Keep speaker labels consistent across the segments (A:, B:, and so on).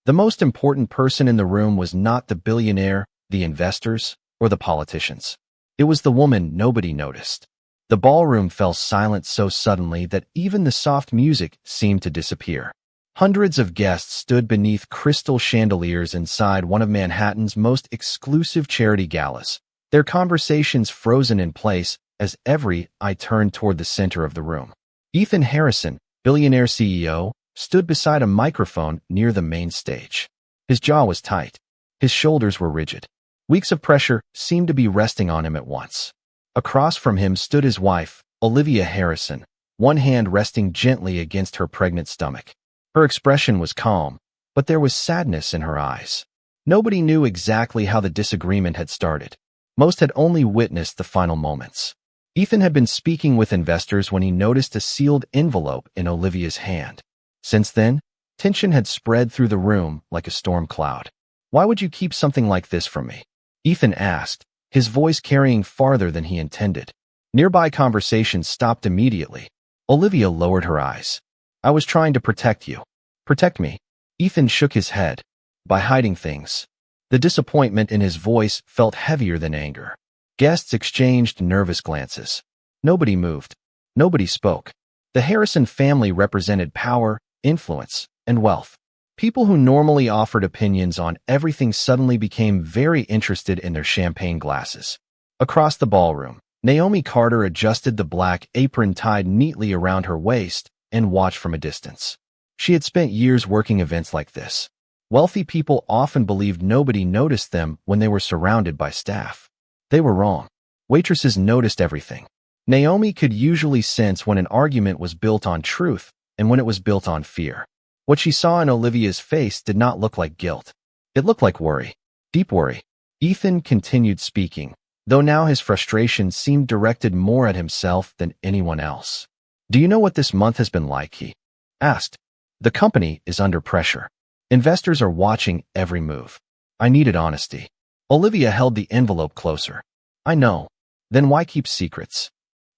A: The most important person in the room was not the billionaire, the investors, or the politicians. It was the woman nobody noticed. The ballroom fell silent so suddenly that even the soft music seemed to disappear. Hundreds of guests stood beneath crystal chandeliers inside one of Manhattan's most exclusive charity galas, their conversations frozen in place as every eye turned toward the center of the room. Ethan Harrison, Billionaire CEO, stood beside a microphone near the main stage. His jaw was tight. His shoulders were rigid. Weeks of pressure seemed to be resting on him at once. Across from him stood his wife, Olivia Harrison, one hand resting gently against her pregnant stomach. Her expression was calm, but there was sadness in her eyes. Nobody knew exactly how the disagreement had started. Most had only witnessed the final moments. Ethan had been speaking with investors when he noticed a sealed envelope in Olivia's hand. Since then, tension had spread through the room like a storm cloud. "Why would you keep something like this from me?" Ethan asked, his voice carrying farther than he intended. Nearby conversations stopped immediately. Olivia lowered her eyes. "I was trying to protect you." "Protect me?" Ethan shook his head. "By hiding things." The disappointment in his voice felt heavier than anger. Guests exchanged nervous glances. Nobody moved. Nobody spoke. The Harrison family represented power, influence, and wealth. People who normally offered opinions on everything suddenly became very interested in their champagne glasses. Across the ballroom, Naomi Carter adjusted the black apron tied neatly around her waist and watched from a distance. She had spent years working events like this. Wealthy people often believed nobody noticed them when they were surrounded by staff. They were wrong. Waitresses noticed everything. Naomi could usually sense when an argument was built on truth and when it was built on fear. What she saw in Olivia's face did not look like guilt. It looked like worry. Deep worry. Ethan continued speaking, though now his frustration seemed directed more at himself than anyone else. "Do you know what this month has been like?" he asked. "The company is under pressure. Investors are watching every move. I needed honesty." Olivia held the envelope closer. "I know. Then why keep secrets?"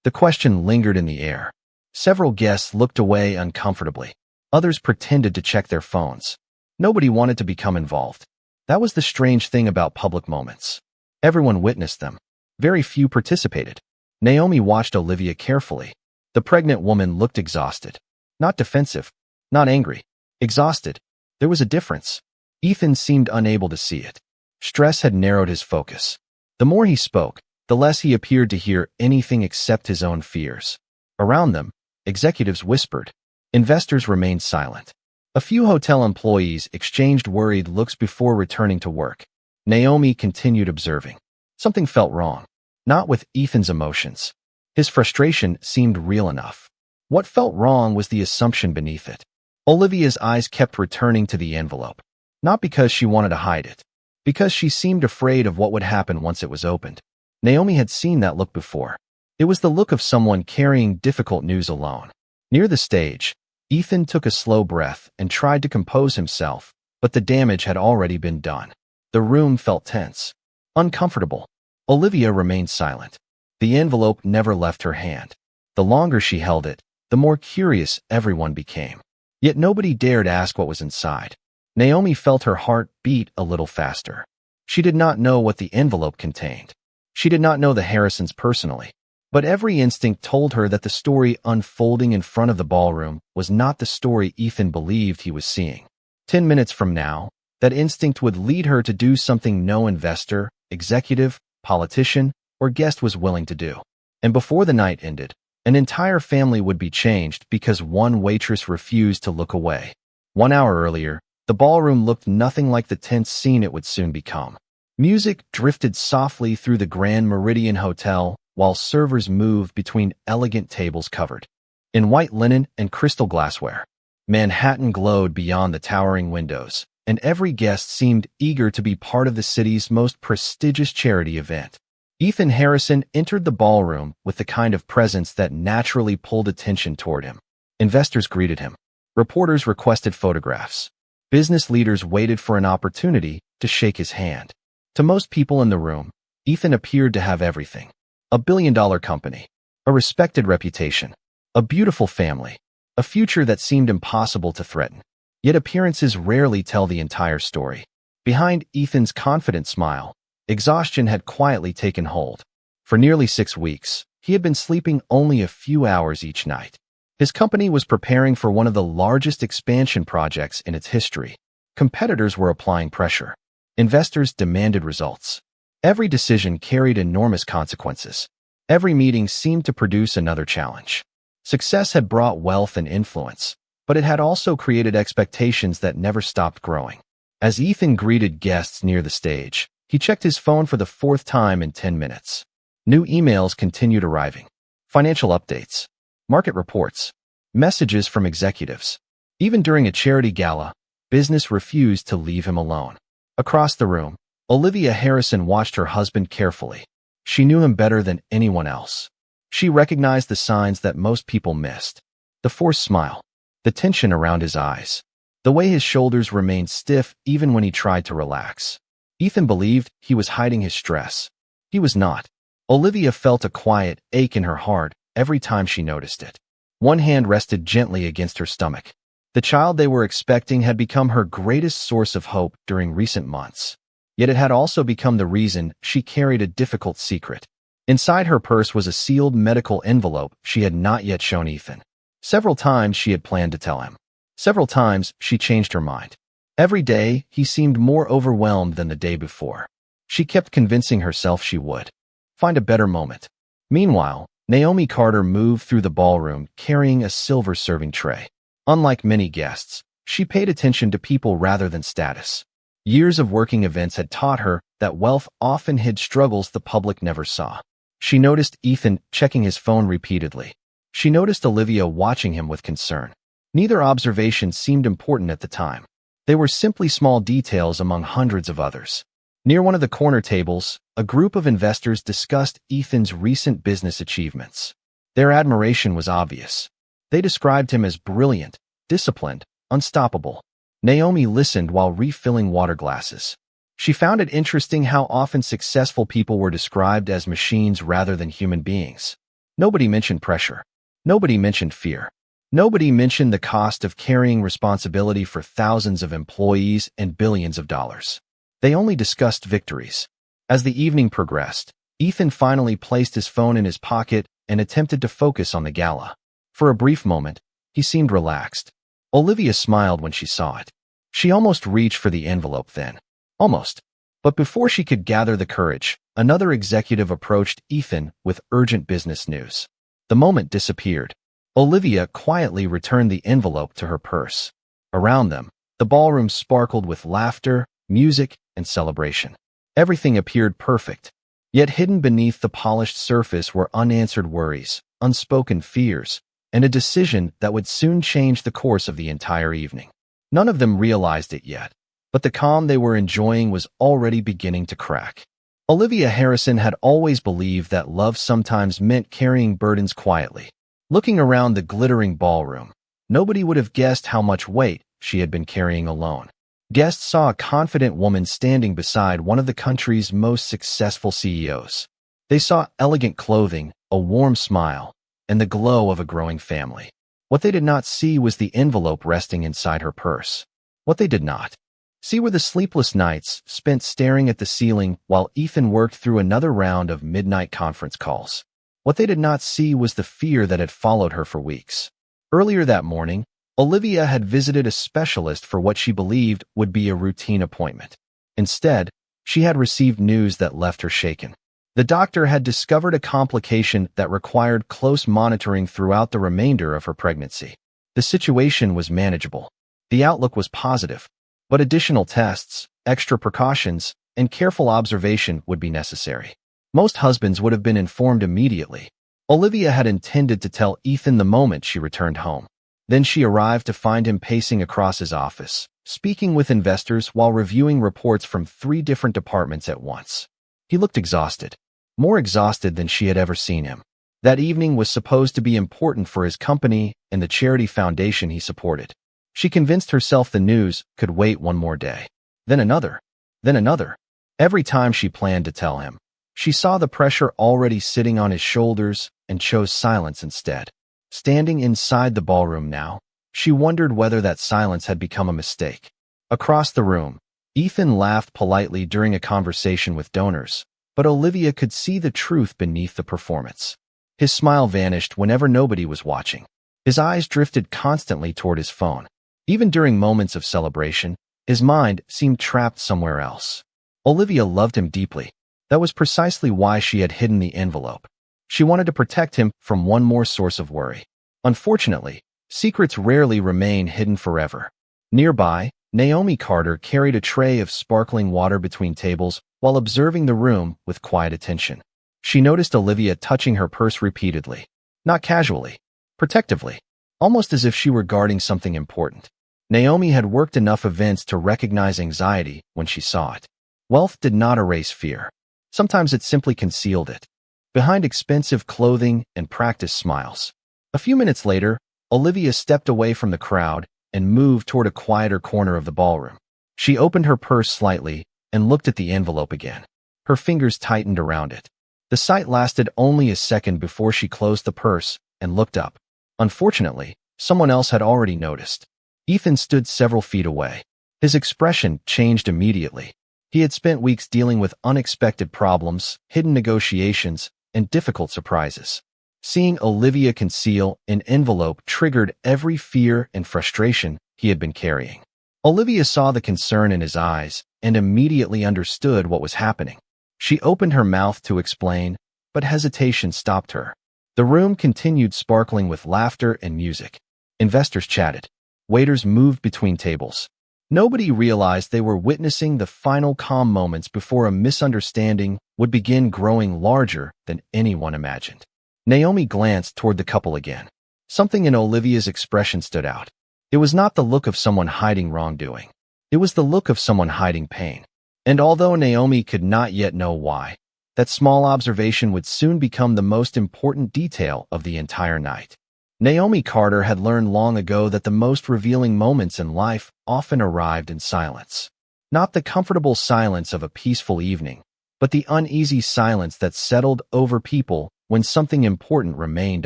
A: The question lingered in the air. Several guests looked away uncomfortably. Others pretended to check their phones. Nobody wanted to become involved. That was the strange thing about public moments. Everyone witnessed them. Very few participated. Naomi watched Olivia carefully. The pregnant woman looked exhausted. Not defensive. Not angry. Exhausted. There was a difference. Ethan seemed unable to see it. Stress had narrowed his focus. The more he spoke, the less he appeared to hear anything except his own fears. Around them, executives whispered. Investors remained silent. A few hotel employees exchanged worried looks before returning to work. Naomi continued observing. Something felt wrong. Not with Ethan's emotions. His frustration seemed real enough. What felt wrong was the assumption beneath it. Olivia's eyes kept returning to the envelope. Not because she wanted to hide it. Because she seemed afraid of what would happen once it was opened. Naomi had seen that look before. It was the look of someone carrying difficult news alone. Near the stage, Ethan took a slow breath and tried to compose himself, but the damage had already been done. The room felt tense. Uncomfortable. Olivia remained silent. The envelope never left her hand. The longer she held it, the more curious everyone became. Yet nobody dared ask what was inside. Naomi felt her heart beat a little faster. She did not know what the envelope contained. She did not know the Harrisons personally. But every instinct told her that the story unfolding in front of the ballroom was not the story Ethan believed he was seeing. 10 minutes from now, that instinct would lead her to do something no investor, executive, politician, or guest was willing to do. And before the night ended, an entire family would be changed because one waitress refused to look away. 1 hour earlier, the ballroom looked nothing like the tense scene it would soon become. Music drifted softly through the Grand Meridian Hotel, while servers moved between elegant tables covered in white linen and crystal glassware. Manhattan glowed beyond the towering windows, and every guest seemed eager to be part of the city's most prestigious charity event. Ethan Harrison entered the ballroom with the kind of presence that naturally pulled attention toward him. Investors greeted him. Reporters requested photographs. Business leaders waited for an opportunity to shake his hand. To most people in the room, Ethan appeared to have everything. A billion-dollar company, a respected reputation, a beautiful family, a future that seemed impossible to threaten. Yet appearances rarely tell the entire story. Behind Ethan's confident smile, exhaustion had quietly taken hold. For nearly 6 weeks, he had been sleeping only a few hours each night. His company was preparing for one of the largest expansion projects in its history. Competitors were applying pressure. Investors demanded results. Every decision carried enormous consequences. Every meeting seemed to produce another challenge. Success had brought wealth and influence, but it had also created expectations that never stopped growing. As Ethan greeted guests near the stage, he checked his phone for the 4th time in 10 minutes. New emails continued arriving. Financial updates, market reports, messages from executives. Even during a charity gala, business refused to leave him alone. Across the room, Olivia Harrison watched her husband carefully. She knew him better than anyone else. She recognized the signs that most people missed. The forced smile, the tension around his eyes, the way his shoulders remained stiff even when he tried to relax. Ethan believed he was hiding his stress. He was not. Olivia felt a quiet ache in her heart every time she noticed it. One hand rested gently against her stomach. The child they were expecting had become her greatest source of hope during recent months. Yet it had also become the reason she carried a difficult secret. Inside her purse was a sealed medical envelope she had not yet shown Ethan. Several times she had planned to tell him. Several times she changed her mind. Every day he seemed more overwhelmed than the day before. She kept convincing herself she would find a better moment. Meanwhile, Naomi Carter moved through the ballroom carrying a silver serving tray. Unlike many guests, she paid attention to people rather than status. Years of working events had taught her that wealth often hid struggles the public never saw. She noticed Ethan checking his phone repeatedly. She noticed Olivia watching him with concern. Neither observation seemed important at the time. They were simply small details among hundreds of others. Near one of the corner tables, a group of investors discussed Ethan's recent business achievements. Their admiration was obvious. They described him as brilliant, disciplined, unstoppable. Naomi listened while refilling water glasses. She found it interesting how often successful people were described as machines rather than human beings. Nobody mentioned pressure. Nobody mentioned fear. Nobody mentioned the cost of carrying responsibility for thousands of employees and billions of dollars. They only discussed victories. As the evening progressed, Ethan finally placed his phone in his pocket and attempted to focus on the gala. For a brief moment, he seemed relaxed. Olivia smiled when she saw it. She almost reached for the envelope then. Almost. But before she could gather the courage, another executive approached Ethan with urgent business news. The moment disappeared. Olivia quietly returned the envelope to her purse. Around them, the ballroom sparkled with laughter, music, and celebration. Everything appeared perfect. Yet hidden beneath the polished surface were unanswered worries, unspoken fears, and a decision that would soon change the course of the entire evening. None of them realized it yet, but the calm they were enjoying was already beginning to crack. Olivia Harrison had always believed that love sometimes meant carrying burdens quietly. Looking around the glittering ballroom, nobody would have guessed how much weight she had been carrying alone. Guests saw a confident woman standing beside one of the country's most successful CEOs. They saw elegant clothing, a warm smile, and the glow of a growing family. What they did not see was the envelope resting inside her purse. What they did not see were the sleepless nights spent staring at the ceiling while Ethan worked through another round of midnight conference calls. What they did not see was the fear that had followed her for weeks. Earlier that morning, Olivia had visited a specialist for what she believed would be a routine appointment. Instead, she had received news that left her shaken. The doctor had discovered a complication that required close monitoring throughout the remainder of her pregnancy. The situation was manageable. The outlook was positive, but additional tests, extra precautions, and careful observation would be necessary. Most husbands would have been informed immediately. Olivia had intended to tell Ethan the moment she returned home. Then she arrived to find him pacing across his office, speaking with investors while reviewing reports from 3 different departments at once. He looked exhausted, more exhausted than she had ever seen him. That evening was supposed to be important for his company and the charity foundation he supported. She convinced herself the news could wait one more day. Then another. Then another. Every time she planned to tell him, she saw the pressure already sitting on his shoulders and chose silence instead. Standing inside the ballroom now, She wondered whether that silence had become a mistake. Across the room, Ethan laughed politely during a conversation with donors, but Olivia could see the truth beneath the performance. His smile vanished whenever nobody was watching. His eyes drifted constantly toward his phone. Even during moments of celebration, his mind seemed trapped somewhere else. Olivia loved him deeply. That was precisely why she had hidden the envelope. She wanted to protect him from one more source of worry. Unfortunately, secrets rarely remain hidden forever. Nearby, Naomi Carter carried a tray of sparkling water between tables while observing the room with quiet attention. She noticed Olivia touching her purse repeatedly. Not casually, protectively, almost as if she were guarding something important. Naomi had worked enough events to recognize anxiety when she saw it. Wealth did not erase fear. Sometimes it simply concealed it. Behind expensive clothing and practiced smiles. A few minutes later, Olivia stepped away from the crowd and moved toward a quieter corner of the ballroom. She opened her purse slightly and looked at the envelope again. Her fingers tightened around it. The sight lasted only a second before she closed the purse and looked up. Unfortunately, someone else had already noticed. Ethan stood several feet away. His expression changed immediately. He had spent weeks dealing with unexpected problems, hidden negotiations, and difficult surprises. Seeing Olivia conceal an envelope triggered every fear and frustration he had been carrying. Olivia saw the concern in his eyes and immediately understood what was happening. She opened her mouth to explain, but hesitation stopped her. The room continued sparkling with laughter and music. Investors chatted. Waiters moved between tables. Nobody realized they were witnessing the final calm moments before a misunderstanding would begin growing larger than anyone imagined. Naomi glanced toward the couple again. Something in Olivia's expression stood out. It was not the look of someone hiding wrongdoing. It was the look of someone hiding pain. And although Naomi could not yet know why, that small observation would soon become the most important detail of the entire night. Naomi Carter had learned long ago that the most revealing moments in life often arrived in silence. Not the comfortable silence of a peaceful evening, but the uneasy silence that settled over people when something important remained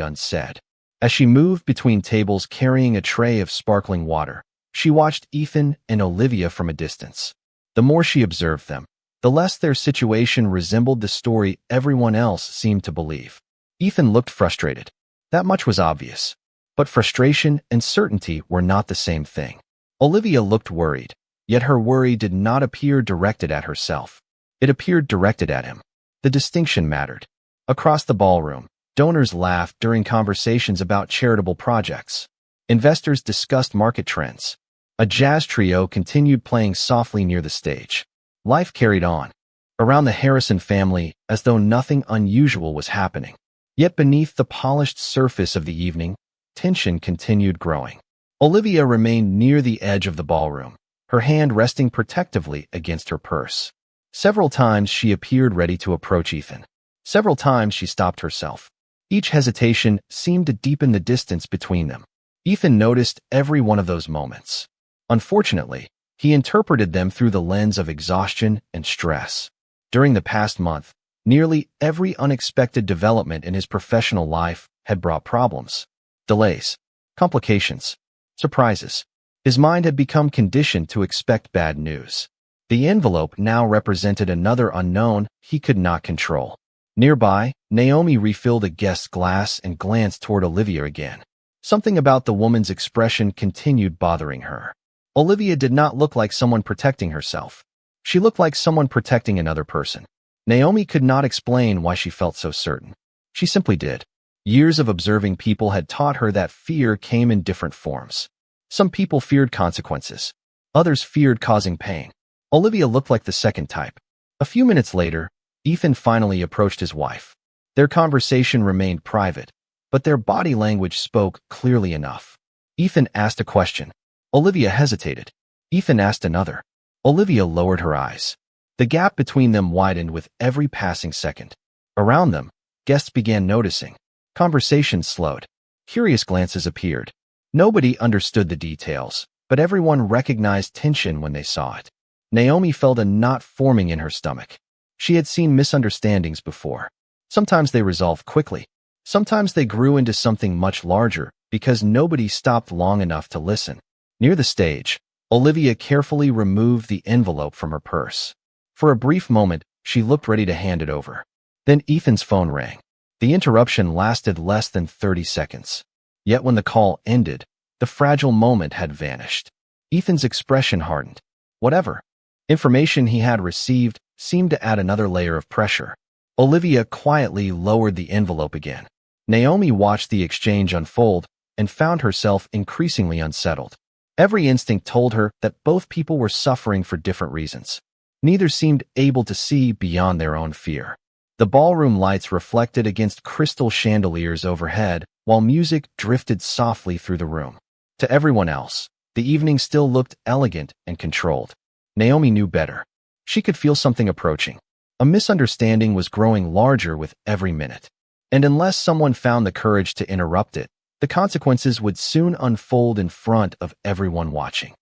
A: unsaid. As she moved between tables carrying a tray of sparkling water, she watched Ethan and Olivia from a distance. The more she observed them, the less their situation resembled the story everyone else seemed to believe. Ethan looked frustrated. That much was obvious. But frustration and certainty were not the same thing. Olivia looked worried, yet her worry did not appear directed at herself. It appeared directed at him. The distinction mattered. Across the ballroom, donors laughed during conversations about charitable projects. Investors discussed market trends. A jazz trio continued playing softly near the stage. Life carried on. Around the Harrison family, as though nothing unusual was happening. Yet beneath the polished surface of the evening, tension continued growing. Olivia remained near the edge of the ballroom, her hand resting protectively against her purse. Several times she appeared ready to approach Ethan. Several times she stopped herself. Each hesitation seemed to deepen the distance between them. Ethan noticed every one of those moments. Unfortunately, he interpreted them through the lens of exhaustion and stress. During the past month, nearly every unexpected development in his professional life had brought problems, delays, complications, surprises. His mind had become conditioned to expect bad news. The envelope now represented another unknown he could not control. Nearby, Naomi refilled a guest's glass and glanced toward Olivia again. Something about the woman's expression continued bothering her. Olivia did not look like someone protecting herself. She looked like someone protecting another person. Naomi could not explain why she felt so certain. She simply did. Years of observing people had taught her that fear came in different forms. Some people feared consequences. Others feared causing pain. Olivia looked like the second type. A few minutes later, Ethan finally approached his wife. Their conversation remained private, but their body language spoke clearly enough. Ethan asked a question. Olivia hesitated. Ethan asked another. Olivia lowered her eyes. The gap between them widened with every passing second. Around them, guests began noticing. Conversation slowed. Curious glances appeared. Nobody understood the details, but everyone recognized tension when they saw it. Naomi felt a knot forming in her stomach. She had seen misunderstandings before. Sometimes they resolved quickly. Sometimes they grew into something much larger because nobody stopped long enough to listen. Near the stage, Olivia carefully removed the envelope from her purse. For a brief moment, she looked ready to hand it over. Then Ethan's phone rang. The interruption lasted less than 30 seconds. Yet when the call ended, the fragile moment had vanished. Ethan's expression hardened. Whatever information he had received seemed to add another layer of pressure. Olivia quietly lowered the envelope again. Naomi watched the exchange unfold and found herself increasingly unsettled. Every instinct told her that both people were suffering for different reasons. Neither seemed able to see beyond their own fear. The ballroom lights reflected against crystal chandeliers overhead, while music drifted softly through the room. To everyone else, the evening still looked elegant and controlled. Naomi knew better. She could feel something approaching. A misunderstanding was growing larger with every minute. And unless someone found the courage to interrupt it, the consequences would soon unfold in front of everyone watching.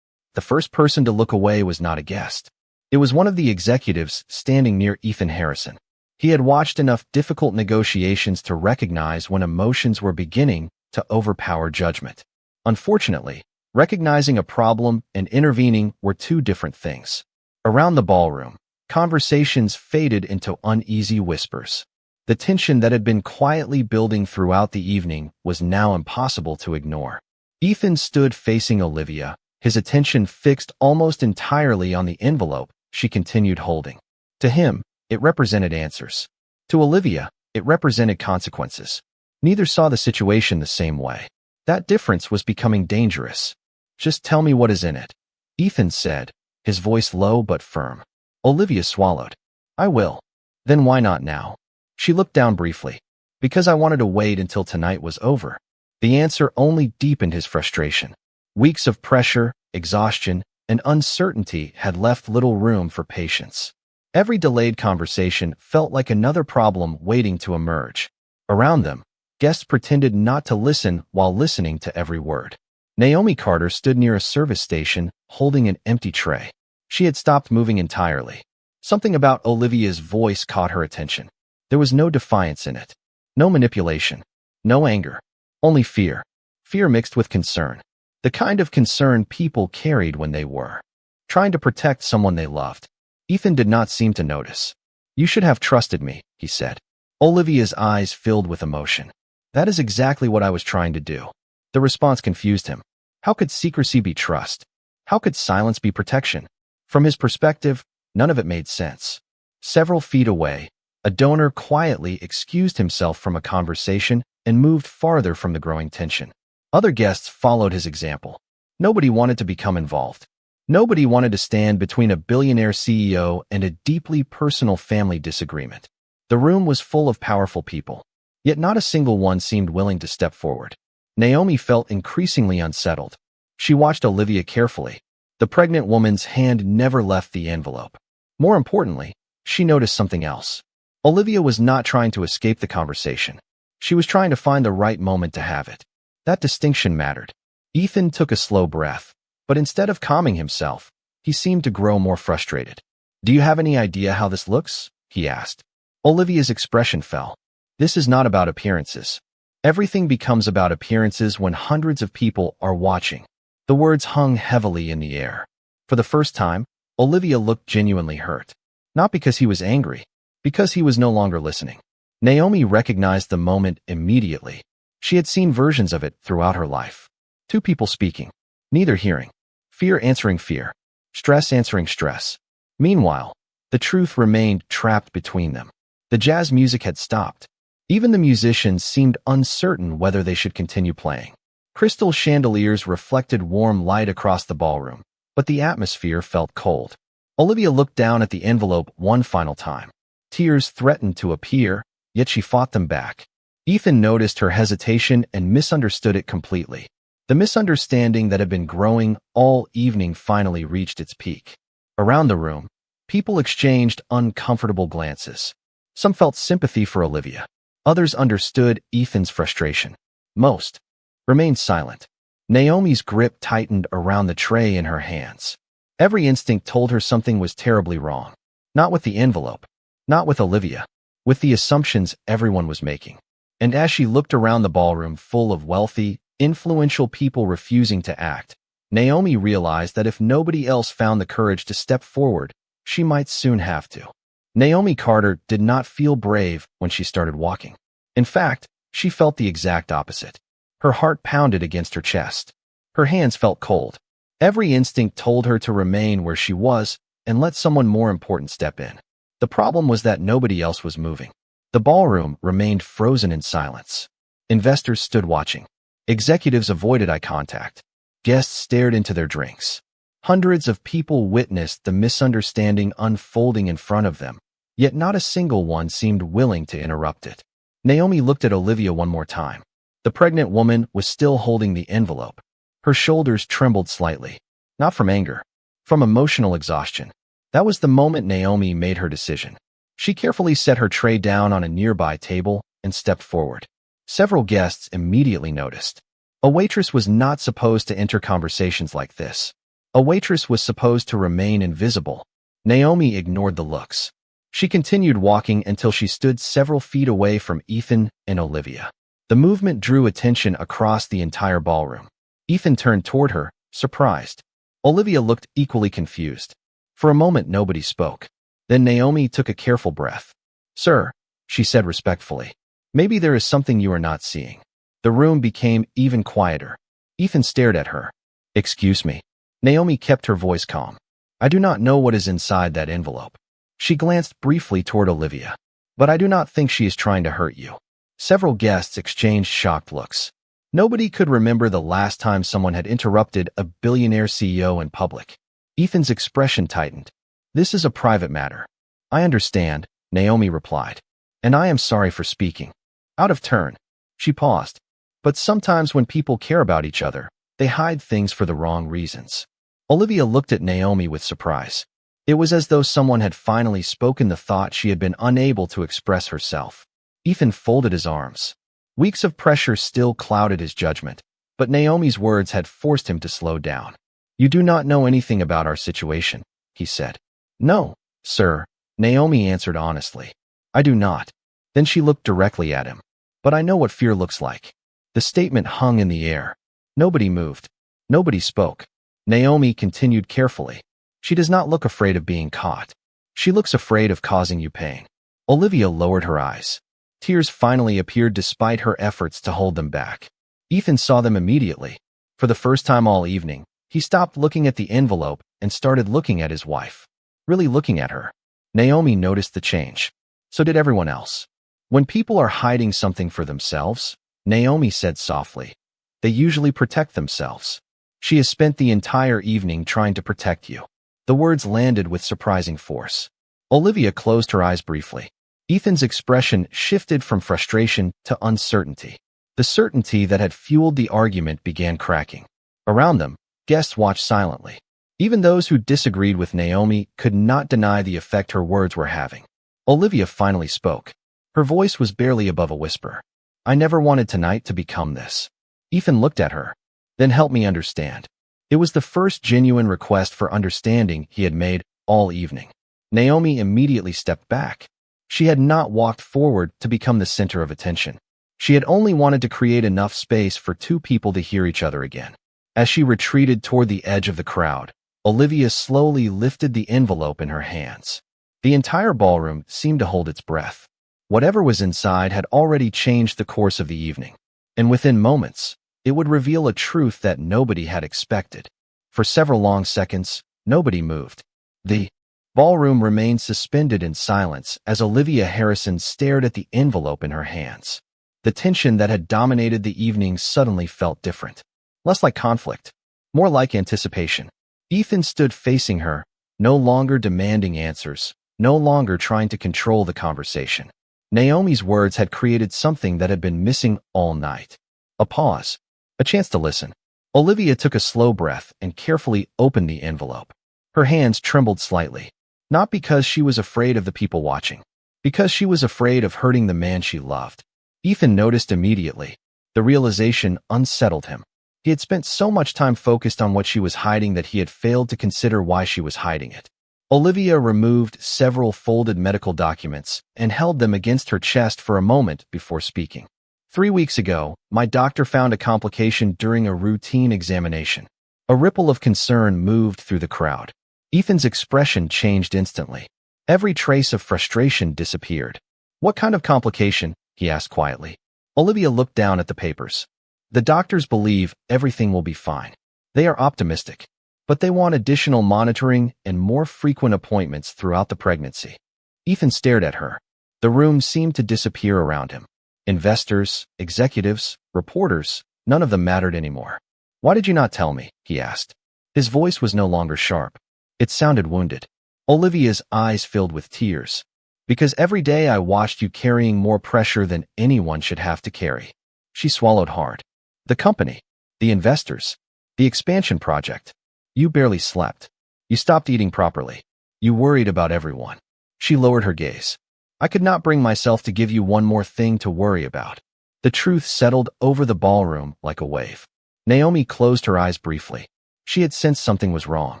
A: The first person to look away was not a guest. It was one of the executives standing near Ethan Harrison. He had watched enough difficult negotiations to recognize when emotions were beginning to overpower judgment. Unfortunately, recognizing a problem and intervening were two different things. Around the ballroom, conversations faded into uneasy whispers. The tension that had been quietly building throughout the evening was now impossible to ignore. Ethan stood facing Olivia, his attention fixed almost entirely on the envelope she continued holding. To him, it represented answers. To Olivia, it represented consequences. Neither saw the situation the same way. That difference was becoming dangerous. "Just tell me what is in it," Ethan said, his voice low but firm. Olivia swallowed. "I will." "Then why not now?" She looked down briefly. "Because I wanted to wait until tonight was over." The answer only deepened his frustration. Weeks of pressure, exhaustion, and uncertainty had left little room for patience. Every delayed conversation felt like another problem waiting to emerge. Around them, guests pretended not to listen while listening to every word. Naomi Carter stood near a service station, holding an empty tray. She had stopped moving entirely. Something about Olivia's voice caught her attention. There was no defiance in it. No manipulation. No anger. Only fear. Fear mixed with concern. The kind of concern people carried when they were trying to protect someone they loved. Ethan did not seem to notice. "You should have trusted me," he said. Olivia's eyes filled with emotion. "That is exactly what I was trying to do." The response confused him. How could secrecy be trust? How could silence be protection? From his perspective, none of it made sense. Several feet away, a donor quietly excused himself from a conversation and moved farther from the growing tension. Other guests followed his example. Nobody wanted to become involved. Nobody wanted to stand between a billionaire CEO and a deeply personal family disagreement. The room was full of powerful people, yet not a single one seemed willing to step forward. Naomi felt increasingly unsettled. She watched Olivia carefully. The pregnant woman's hand never left the envelope. More importantly, she noticed something else. Olivia was not trying to escape the conversation. She was trying to find the right moment to have it. That distinction mattered. Ethan took a slow breath, but instead of calming himself, he seemed to grow more frustrated. "Do you have any idea how this looks?" he asked. Olivia's expression fell. "This is not about appearances. Everything becomes about appearances when hundreds of people are watching." The words hung heavily in the air. For the first time, Olivia looked genuinely hurt. Not because he was angry, because he was no longer listening. Naomi recognized the moment immediately. She had seen versions of it throughout her life. Two people speaking, neither hearing. Fear answering fear. Stress answering stress. Meanwhile, the truth remained trapped between them. The jazz music had stopped. Even the musicians seemed uncertain whether they should continue playing. Crystal chandeliers reflected warm light across the ballroom, but the atmosphere felt cold. Olivia looked down at the envelope one final time. Tears threatened to appear, yet she fought them back. Ethan noticed her hesitation and misunderstood it completely. The misunderstanding that had been growing all evening finally reached its peak. Around the room, people exchanged uncomfortable glances. Some felt sympathy for Olivia. Others understood Ethan's frustration. Most remained silent. Naomi's grip tightened around the tray in her hands. Every instinct told her something was terribly wrong. Not with the envelope. Not with Olivia. With the assumptions everyone was making. And as she looked around the ballroom full of wealthy, influential people refusing to act, Naomi realized that if nobody else found the courage to step forward, she might soon have to. Naomi Carter did not feel brave when she started walking. In fact, she felt the exact opposite. Her heart pounded against her chest. Her hands felt cold. Every instinct told her to remain where she was and let someone more important step in. The problem was that nobody else was moving. The ballroom remained frozen in silence. Investors stood watching. Executives avoided eye contact. Guests stared into their drinks. Hundreds of people witnessed the misunderstanding unfolding in front of them, yet not a single one seemed willing to interrupt it. Naomi looked at Olivia one more time. The pregnant woman was still holding the envelope. Her shoulders trembled slightly, not from anger, from emotional exhaustion. That was the moment Naomi made her decision. She carefully set her tray down on a nearby table and stepped forward. Several guests immediately noticed. A waitress was not supposed to enter conversations like this. A waitress was supposed to remain invisible. Naomi ignored the looks. She continued walking until she stood several feet away from Ethan and Olivia. The movement drew attention across the entire ballroom. Ethan turned toward her, surprised. Olivia looked equally confused. For a moment, nobody spoke. Then Naomi took a careful breath. "Sir," she said respectfully, "maybe there is something you are not seeing." The room became even quieter. Ethan stared at her. "Excuse me." Naomi kept her voice calm. "I do not know what is inside that envelope." She glanced briefly toward Olivia. "But I do not think she is trying to hurt you." Several guests exchanged shocked looks. Nobody could remember the last time someone had interrupted a billionaire CEO in public. Ethan's expression tightened. "This is a private matter." "I understand," Naomi replied. "And I am sorry for speaking out of turn." She paused. "But sometimes when people care about each other, they hide things for the wrong reasons." Olivia looked at Naomi with surprise. It was as though someone had finally spoken the thought she had been unable to express herself. Ethan folded his arms. Weeks of pressure still clouded his judgment, but Naomi's words had forced him to slow down. "You do not know anything about our situation," he said. "No, sir," Naomi answered honestly. "I do not." Then she looked directly at him. "But I know what fear looks like." The statement hung in the air. Nobody moved. Nobody spoke. Naomi continued carefully. "She does not look afraid of being caught. She looks afraid of causing you pain." Olivia lowered her eyes. Tears finally appeared despite her efforts to hold them back. Ethan saw them immediately. For the first time all evening, he stopped looking at the envelope and started looking at his wife. Really looking at her. Naomi noticed the change. So did everyone else. "When people are hiding something for themselves," Naomi said softly, "they usually protect themselves. She has spent the entire evening trying to protect you." The words landed with surprising force. Olivia closed her eyes briefly. Ethan's expression shifted from frustration to uncertainty. The certainty that had fueled the argument began cracking. Around them, guests watched silently. Even those who disagreed with Naomi could not deny the effect her words were having. Olivia finally spoke. Her voice was barely above a whisper. "I never wanted tonight to become this." Ethan looked at her. "Then help me understand." It was the first genuine request for understanding he had made all evening. Naomi immediately stepped back. She had not walked forward to become the center of attention. She had only wanted to create enough space for two people to hear each other again. As she retreated toward the edge of the crowd, Olivia slowly lifted the envelope in her hands. The entire ballroom seemed to hold its breath. Whatever was inside had already changed the course of the evening, and within moments, it would reveal a truth that nobody had expected. For several long seconds, nobody moved. The ballroom remained suspended in silence as Olivia Harrison stared at the envelope in her hands. The tension that had dominated the evening suddenly felt different. Less like conflict, more like anticipation. Ethan stood facing her, no longer demanding answers, no longer trying to control the conversation. Naomi's words had created something that had been missing all night. A pause, a chance to listen. Olivia took a slow breath and carefully opened the envelope. Her hands trembled slightly. Not because she was afraid of the people watching, because she was afraid of hurting the man she loved. Ethan noticed immediately. The realization unsettled him. He had spent so much time focused on what she was hiding that he had failed to consider why she was hiding it. Olivia removed several folded medical documents and held them against her chest for a moment before speaking. 3 weeks ago, my doctor found a complication during a routine examination. A ripple of concern moved through the crowd. Ethan's expression changed instantly. Every trace of frustration disappeared. What kind of complication? He asked quietly. Olivia looked down at the papers. The doctors believe everything will be fine. They are optimistic, but they want additional monitoring and more frequent appointments throughout the pregnancy. Ethan stared at her. The room seemed to disappear around him. Investors, executives, reporters, none of them mattered anymore. Why did you not tell me? He asked. His voice was no longer sharp. It sounded wounded. Olivia's eyes filled with tears. Because every day I watched you carrying more pressure than anyone should have to carry. She swallowed hard. The company, the investors, the expansion project. You barely slept. You stopped eating properly. You worried about everyone. She lowered her gaze. I could not bring myself to give you one more thing to worry about. The truth settled over the ballroom like a wave. Naomi closed her eyes briefly. She had sensed something was wrong.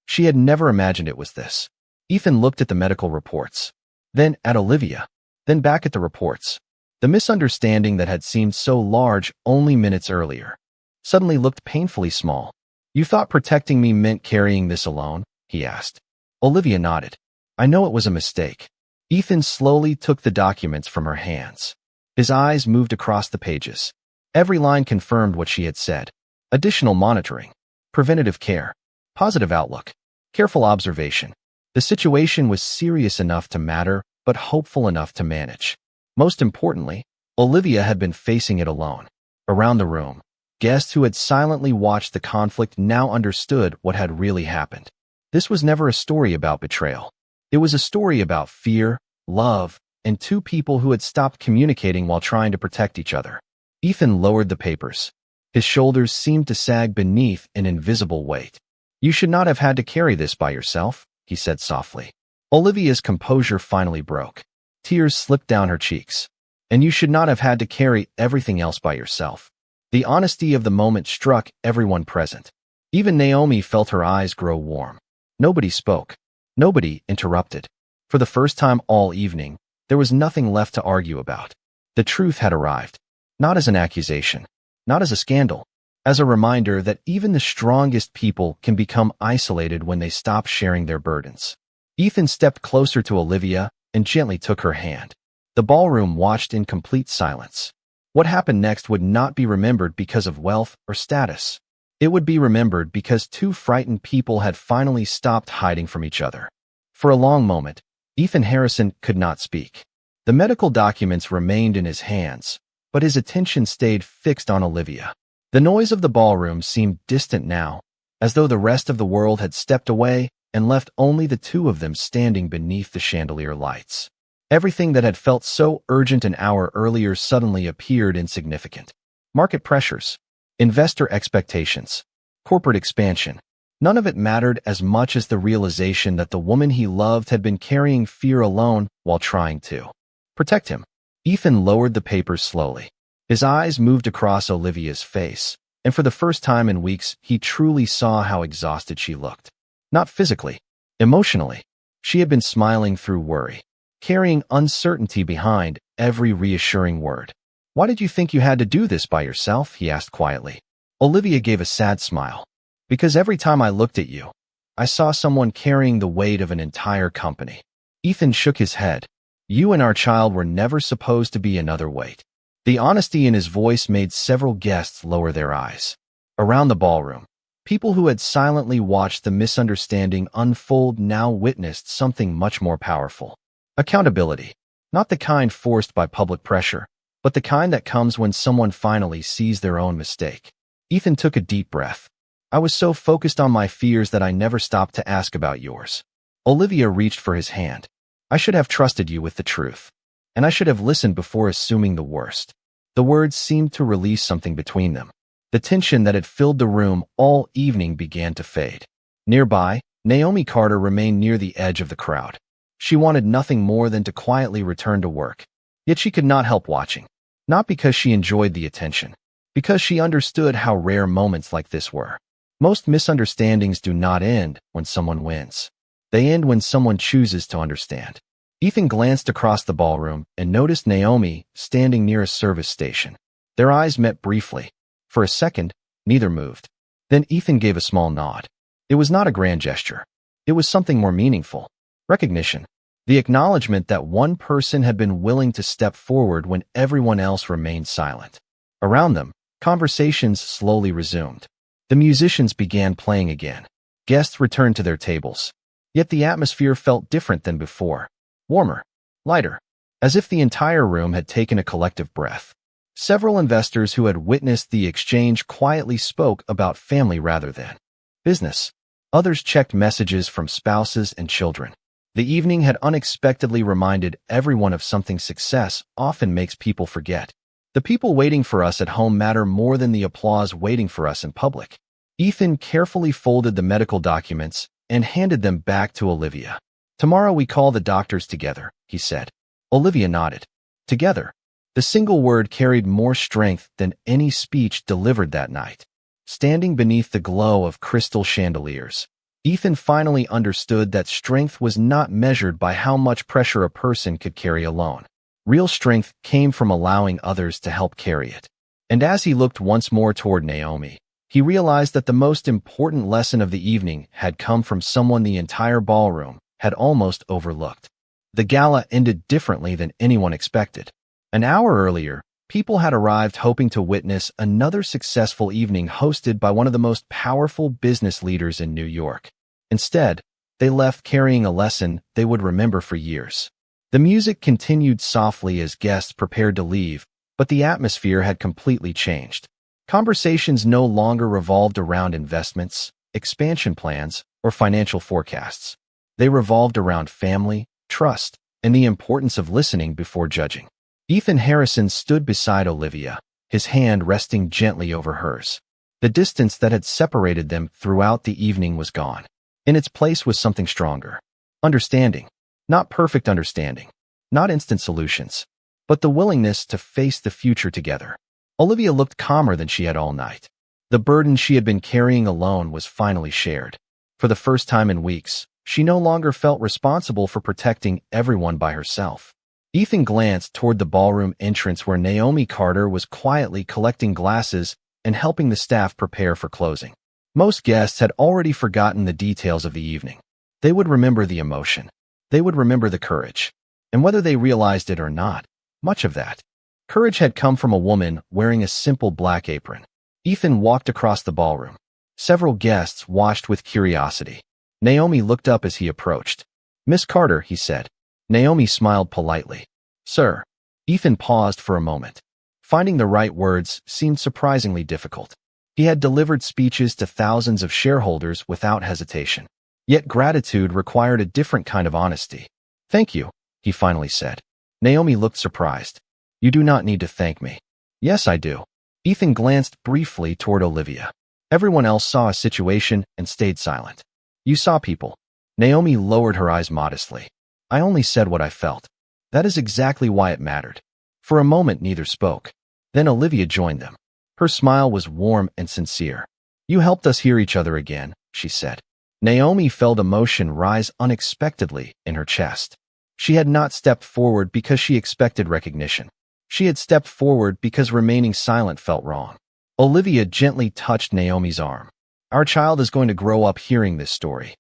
A: She had never imagined it was this. Ethan looked at the medical reports, then at Olivia, then back at the reports. The misunderstanding that had seemed so large only minutes earlier suddenly looked painfully small. You thought protecting me meant carrying this alone? He asked. Olivia nodded. I know it was a mistake. Ethan slowly took the documents from her hands. His eyes moved across the pages. Every line confirmed what she had said. Additional monitoring, preventative care, positive outlook, careful observation. The situation was serious enough to matter, but hopeful enough to manage. Most importantly, Olivia had been facing it alone. Around the room, guests who had silently watched the conflict now understood what had really happened. This was never a story about betrayal. It was a story about fear, love, and two people who had stopped communicating while trying to protect each other. Ethan lowered the papers. His shoulders seemed to sag beneath an invisible weight. You should not have had to carry this by yourself, he said softly. Olivia's composure finally broke. Tears slipped down her cheeks. And you should not have had to carry everything else by yourself. The honesty of the moment struck everyone present. Even Naomi felt her eyes grow warm. Nobody spoke. Nobody interrupted. For the first time all evening, there was nothing left to argue about. The truth had arrived. Not as an accusation. Not as a scandal. As a reminder that even the strongest people can become isolated when they stop sharing their burdens. Ethan stepped closer to Olivia and gently took her hand. The ballroom watched in complete silence. What happened next would not be remembered because of wealth or status. It would be remembered because two frightened people had finally stopped hiding from each other. For a long moment, Ethan Harrison could not speak. The medical documents remained in his hands, but his attention stayed fixed on Olivia. The noise of the ballroom seemed distant now, as though the rest of the world had stepped away and left only the two of them standing beneath the chandelier lights. Everything that had felt so urgent an hour earlier suddenly appeared insignificant. Market pressures, investor expectations, corporate expansion. None of it mattered as much as the realization that the woman he loved had been carrying fear alone while trying to protect him. Ethan lowered the papers slowly. His eyes moved across Olivia's face, and for the first time in weeks, he truly saw how exhausted she looked. Not physically, emotionally. She had been smiling through worry, carrying uncertainty behind every reassuring word. Why did you think you had to do this by yourself? He asked quietly. Olivia gave a sad smile. Because every time I looked at you, I saw someone carrying the weight of an entire company. Ethan shook his head. You and our child were never supposed to be another weight. The honesty in his voice made several guests lower their eyes. Around the ballroom, people who had silently watched the misunderstanding unfold now witnessed something much more powerful. Accountability. Not the kind forced by public pressure, but the kind that comes when someone finally sees their own mistake. Ethan took a deep breath. I was so focused on my fears that I never stopped to ask about yours. Olivia reached for his hand. I should have trusted you with the truth. And I should have listened before assuming the worst. The words seemed to release something between them. The tension that had filled the room all evening began to fade. Nearby, Naomi Carter remained near the edge of the crowd. She wanted nothing more than to quietly return to work. Yet she could not help watching. Not because she enjoyed the attention. Because she understood how rare moments like this were. Most misunderstandings do not end when someone wins. They end when someone chooses to understand. Ethan glanced across the ballroom and noticed Naomi standing near a service station. Their eyes met briefly. For a second, neither moved. Then Ethan gave a small nod. It was not a grand gesture. It was something more meaningful. Recognition. The acknowledgement that one person had been willing to step forward when everyone else remained silent. Around them, conversations slowly resumed. The musicians began playing again. Guests returned to their tables. Yet the atmosphere felt different than before. Warmer. Lighter. As if the entire room had taken a collective breath. Several investors who had witnessed the exchange quietly spoke about family rather than business. Others checked messages from spouses and children. The evening had unexpectedly reminded everyone of something success often makes people forget. The people waiting for us at home matter more than the applause waiting for us in public. Ethan carefully folded the medical documents and handed them back to Olivia. Tomorrow we call the doctors together, he said. Olivia nodded. Together. The single word carried more strength than any speech delivered that night. Standing beneath the glow of crystal chandeliers, Ethan finally understood that strength was not measured by how much pressure a person could carry alone. Real strength came from allowing others to help carry it. And as he looked once more toward Naomi, he realized that the most important lesson of the evening had come from someone the entire ballroom had almost overlooked. The gala ended differently than anyone expected. An hour earlier, people had arrived hoping to witness another successful evening hosted by one of the most powerful business leaders in New York. Instead, they left carrying a lesson they would remember for years. The music continued softly as guests prepared to leave, but the atmosphere had completely changed. Conversations no longer revolved around investments, expansion plans, or financial forecasts. They revolved around family, trust, and the importance of listening before judging. Ethan Harrison stood beside Olivia, his hand resting gently over hers. The distance that had separated them throughout the evening was gone. In its place was something stronger. Understanding. Not perfect understanding. Not instant solutions. But the willingness to face the future together. Olivia looked calmer than she had all night. The burden she had been carrying alone was finally shared. For the first time in weeks, she no longer felt responsible for protecting everyone by herself. Ethan glanced toward the ballroom entrance where Naomi Carter was quietly collecting glasses and helping the staff prepare for closing. Most guests had already forgotten the details of the evening. They would remember the emotion. They would remember the courage. And whether they realized it or not, much of that courage had come from a woman wearing a simple black apron. Ethan walked across the ballroom. Several guests watched with curiosity. Naomi looked up as he approached. "Miss Carter," he said. Naomi smiled politely. "Sir." Ethan paused for a moment. Finding the right words seemed surprisingly difficult. He had delivered speeches to thousands of shareholders without hesitation. Yet gratitude required a different kind of honesty. "Thank you," he finally said. Naomi looked surprised. "You do not need to thank me." "Yes, I do." Ethan glanced briefly toward Olivia. Everyone else saw a situation and stayed silent. "You saw people." Naomi lowered her eyes modestly. "I only said what I felt. That is exactly why it mattered." For a moment, neither spoke. Then Olivia joined them. Her smile was warm and sincere. "You helped us hear each other again," she said. Naomi felt emotion rise unexpectedly in her chest. She had not stepped forward because she expected recognition. She had stepped forward because remaining silent felt wrong. Olivia gently touched Naomi's arm. "Our child is going to grow up hearing this story."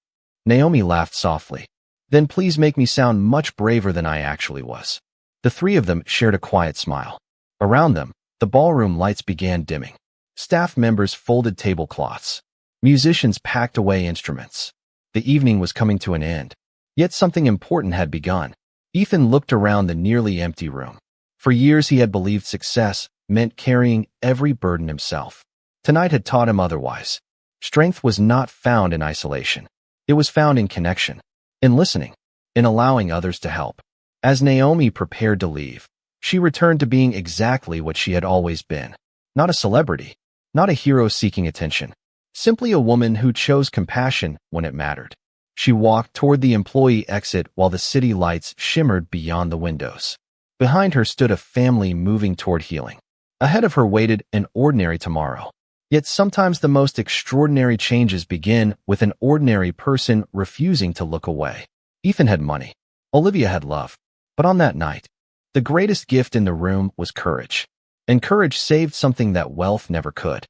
A: Naomi laughed softly. "Then please make me sound much braver than I actually was." The three of them shared a quiet smile. Around them, the ballroom lights began dimming. Staff members folded tablecloths. Musicians packed away instruments. The evening was coming to an end. Yet something important had begun. Ethan looked around the nearly empty room. For years he had believed success meant carrying every burden himself. Tonight had taught him otherwise. Strength was not found in isolation. It was found in connection, in listening, in allowing others to help. As Naomi prepared to leave, she returned to being exactly what she had always been. Not a celebrity, not a hero seeking attention, simply a woman who chose compassion when it mattered. She walked toward the employee exit while the city lights shimmered beyond the windows. Behind her stood a family moving toward healing. Ahead of her waited an ordinary tomorrow. Yet sometimes the most extraordinary changes begin with an ordinary person refusing to look away. Ethan had money. Olivia had love. But on that night, the greatest gift in the room was courage. And courage saved something that wealth never could.